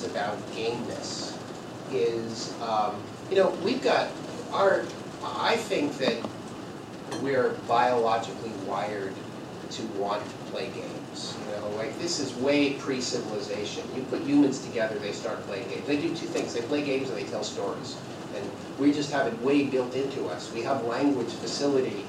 games about gameness is, we've got I think that we're biologically wired to want to play games. Like this is way pre-civilization. You put humans together, they start playing games. They do two things. They play games and they tell stories. And we just have it way built into us. We have language facility.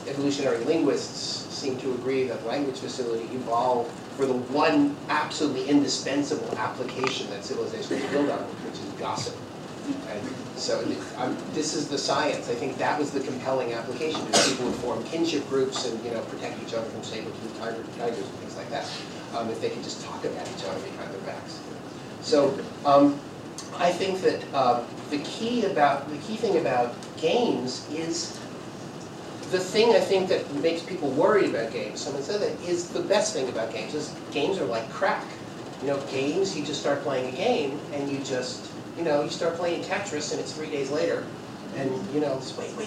Evolutionary linguists seem to agree that language facility evolved for the one absolutely indispensable application that civilization was built on, which is gossip. And so this is the science. I think that was the compelling application. People would form kinship groups and protect each other from saber-toothed tigers and things like that. If they could just talk about each other behind their backs. So I think that the key thing about games is the thing I think that makes people worried about games. Someone said that is the best thing about games is games are like crack. Games, you just start playing a game and you just you start playing Tetris and it's 3 days later, and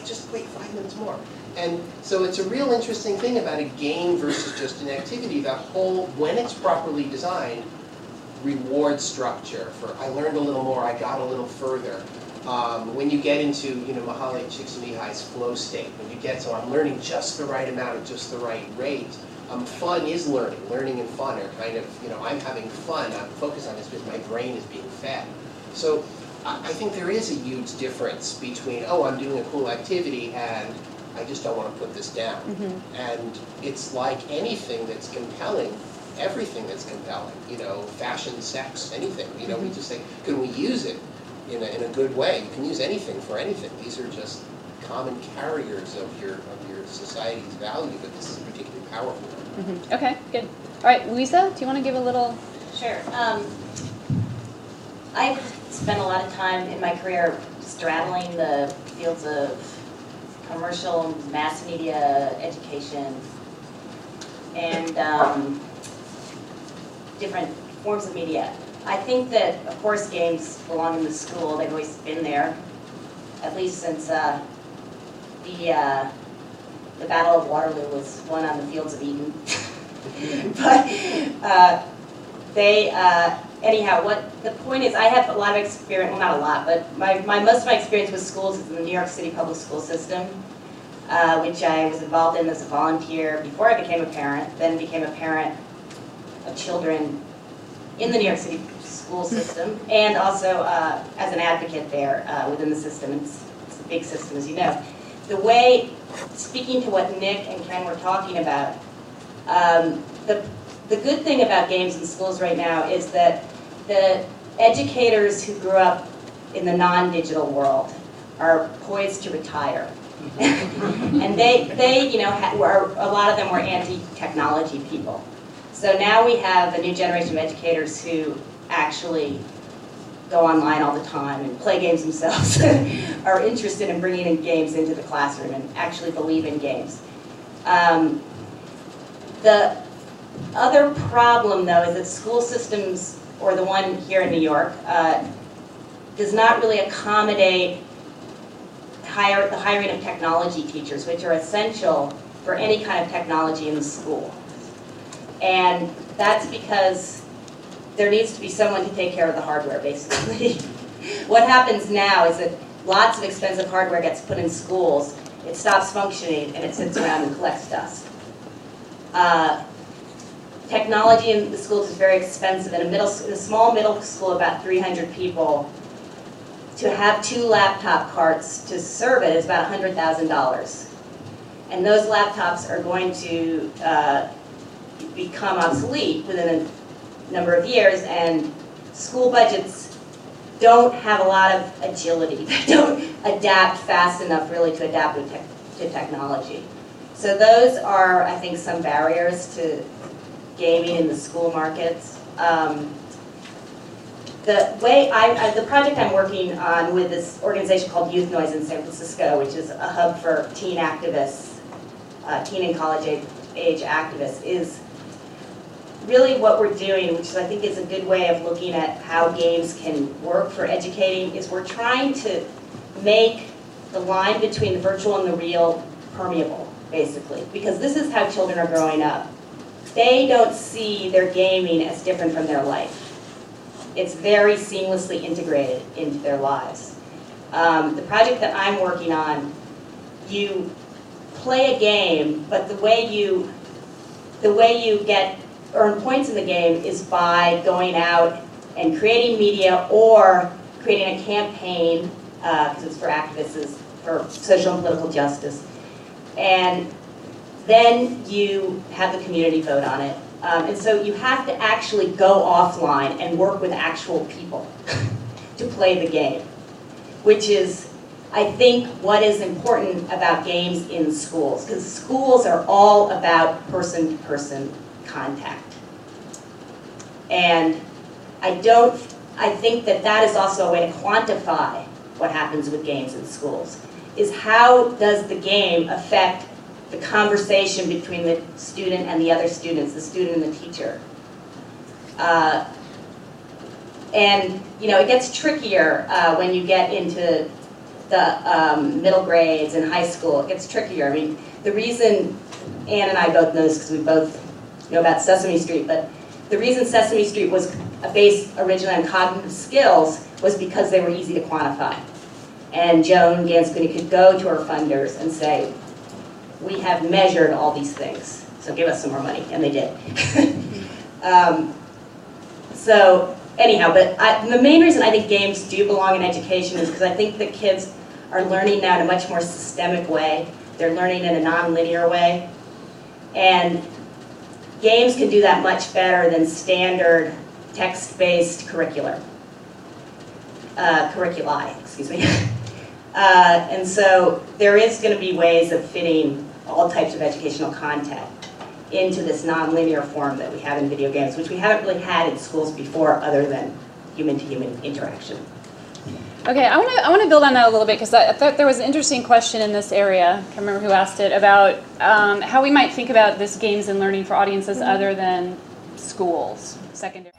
just wait 5 minutes more. And so it's a real interesting thing about a game versus just an activity. That whole, when it's properly designed, reward structure for I learned a little more, I got a little further. When you get into Mihaly Csikszentmihalyi's flow state, when you get so I'm learning just the right amount at just the right rate. Fun is learning. Learning and fun are kind of I'm having fun. I'm focused on this because my brain is being fed. So I think there is a huge difference between, I'm doing a cool activity and I just don't want to put this down. And it's like anything that's compelling, everything that's compelling, fashion, sex, anything. We just say, can we use it in a good way? You can use anything for anything. These are just common carriers of your society's value, but this is a particularly powerful one. Okay, good. All right, Louisa, do you want to give a little? Sure. I've spent a lot of time in my career straddling the fields of commercial, mass media, education, and different forms of media. I think that, of course, games belong in the school. They've always been there, at least since the Battle of Waterloo was won on the fields of Eden. But anyhow, what the point is, I have a lot of experience, well, not a lot, but most of my experience with schools is in the New York City public school system, which I was involved in as a volunteer before I became a parent, then became a parent of children in the New York City school system, and also as an advocate there within the system. It's a big system, as you know. The way, speaking to what Nick and Ken were talking about, the good thing about games in schools right now is that the educators who grew up in the non-digital world are poised to retire. And they a lot of them were anti-technology people. So now we have a new generation of educators who actually go online all the time and play games themselves, are interested in bringing in games into the classroom and actually believe in games. The other problem, though, is that school systems, or the one here in New York, does not really accommodate the hiring of technology teachers, which are essential for any kind of technology in the school. And that's because there needs to be someone to take care of the hardware, basically. What happens now is that lots of expensive hardware gets put in schools, it stops functioning, and it sits around and collects dust. Technology in the schools is very expensive. In a small middle school, about 300 people, to have 2 laptop carts to serve it is about $100,000. And those laptops are going to become obsolete within a number of years, and school budgets don't have a lot of agility. They don't adapt fast enough really to adapt to technology. So those are, I think, some barriers to gaming in the school markets. The project I'm working on with this organization called Youth Noise in San Francisco, which is a hub for teen activists, teen and college age activists, is really what we're doing, which I think is a good way of looking at how games can work for educating, is we're trying to make the line between the virtual and the real permeable, basically, because this is how children are growing up. they don't see their gaming as different from their life. It's very seamlessly integrated into their lives. The project that I'm working on, you play a game, but the way you earn points in the game is by going out and creating media or creating a campaign, because it's for activists, for social and political justice. And then you have the community vote on it. And so you have to actually go offline and work with actual people to play the game, which is, I think, what is important about games in schools, because schools are all about person-to-person contact. And I think that is also a way to quantify what happens with games in schools, is how does the game affect the conversation between the student and the other students, the student and the teacher. And it gets trickier when you get into the middle grades and high school. It gets trickier. I mean, the reason Ann and I both know this because we both know about Sesame Street, but the reason Sesame Street was based originally on cognitive skills was because they were easy to quantify. And Joan Ganscuni could go to her funders and say, we have measured all these things, so give us some more money, and they did. So anyhow, but the main reason I think games do belong in education is because I think that kids are learning now in a much more systemic way. They're learning in a non-linear way. And games can do that much better than standard text-based curriculi, excuse me. And so there is going to be ways of fitting all types of educational content into this non-linear form that we have in video games, which we haven't really had in schools before other than human-to-human interaction. Okay, I want to build on that a little bit because I thought there was an interesting question in this area. I can't remember who asked it about how we might think about this games and learning for audiences other than schools, secondary.